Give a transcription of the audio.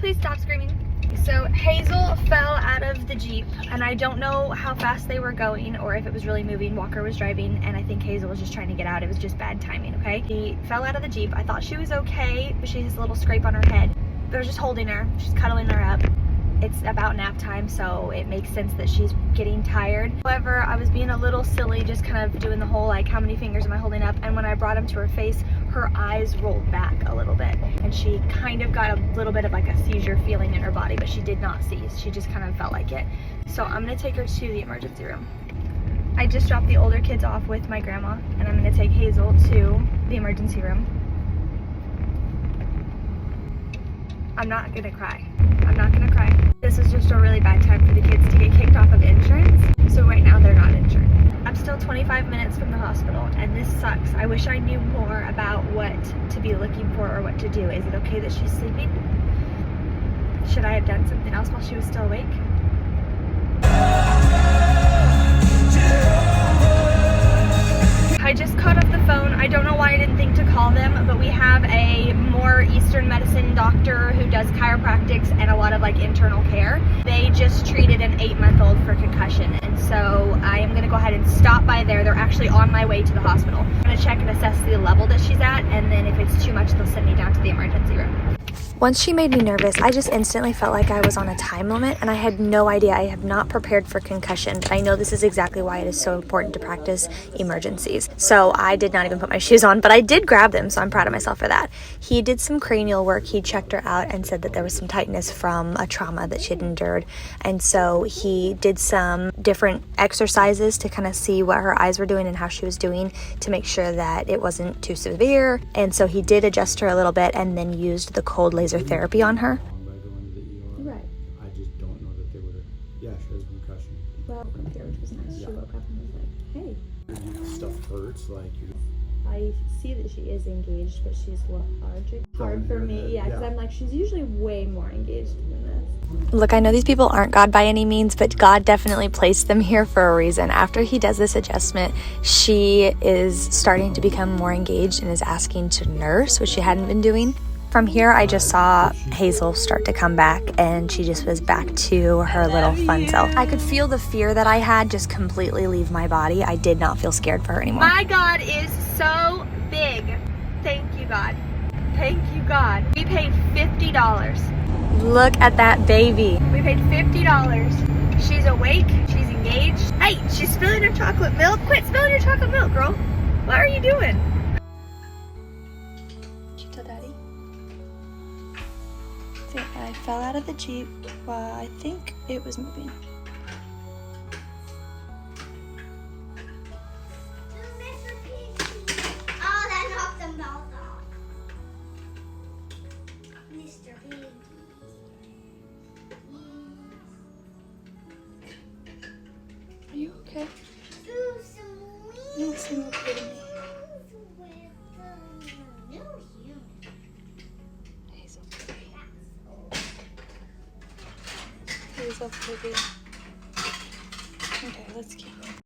please stop screaming? So Hazel fell out of the Jeep, and I don't know how fast they were going or if it was really moving. Walker was driving, and I think Hazel was just trying to get out. It was just bad timing, okay? She fell out of the Jeep. I thought she was okay, but she has a little scrape on her head. But I was just holding her, just cuddling her up. It's about nap time, so it makes sense that she's getting tired. However, I was being a little silly, just kind of doing the whole, like, how many fingers am I holding up? And when I brought him to her face, her eyes rolled back a little bit. And she kind of got a little bit of like a seizure feeling in her body, but she did not seize. She just kind of felt like it. So I'm gonna take her to the emergency room. I just dropped the older kids off with my grandma, and I'm gonna take Hazel to the emergency room. I'm not gonna cry. I'm not gonna cry. This is just a really bad time for the kids to get kicked off of insurance. So right now they're not insured. I'm still 25 minutes from the hospital, and this sucks. I wish I knew more about what to be looking for or what to do. Is it okay that she's sleeping? Should I have done something else while she was still awake? I just caught up the phone. I don't know why I didn't think to call them, but we have a more Eastern medicine doctor who does chiropractics and a lot of like internal care. They just treated an 8-month-old for concussion, and so I am gonna go ahead and stop by there. They're actually on my way to the hospital. I'm gonna check and assess the level that she's at, and then if it's too much, they'll send me down to the emergency room. Once she made me nervous, I just instantly felt like I was on a time limit, and I had no idea. I have not prepared for concussion, but I know this is exactly why it is so important to practice emergencies. So I did not even put my shoes on, but I did grab them, so I'm proud of myself for that. He did some cranial work. He checked her out and said that there was some tightness from a trauma that she had endured, and so he did some different exercises to kind of see what her eyes were doing and how she was doing to make sure that it wasn't too severe. And so he did adjust her a little bit and then used the cold laser therapy on her. Right. I just don't know that they would have. Yeah, she has a concussion. Well, up here, which was nice. She woke up and was like, hey. Stuff hurts, like you. I see that she is engaged, but she's lethargic. Hard for me, yeah, because I'm like, she's usually way more engaged than this. Look, I know these people aren't God by any means, but God definitely placed them here for a reason. After he does this adjustment, she is starting to become more engaged and is asking to nurse, which she hadn't been doing. From here, I just saw Hazel start to come back, and she just was back to her little fun self. I could feel the fear that I had just completely leave my body. I did not feel scared for her anymore. My God is so big. Thank you, God. Thank you, God. We paid $50. Look at that baby. We paid $50. She's awake. She's engaged. Hey, she's spilling her chocolate milk. Quit spilling your chocolate milk, girl. What are you doing? Daddy. I fell out of the Jeep while I think it was moving. Oh, that knocked them both off. Mr. Piggy. Are you okay? Do some You don't seem okay to me. with the new human. Hazel baby. Okay, let's keep going.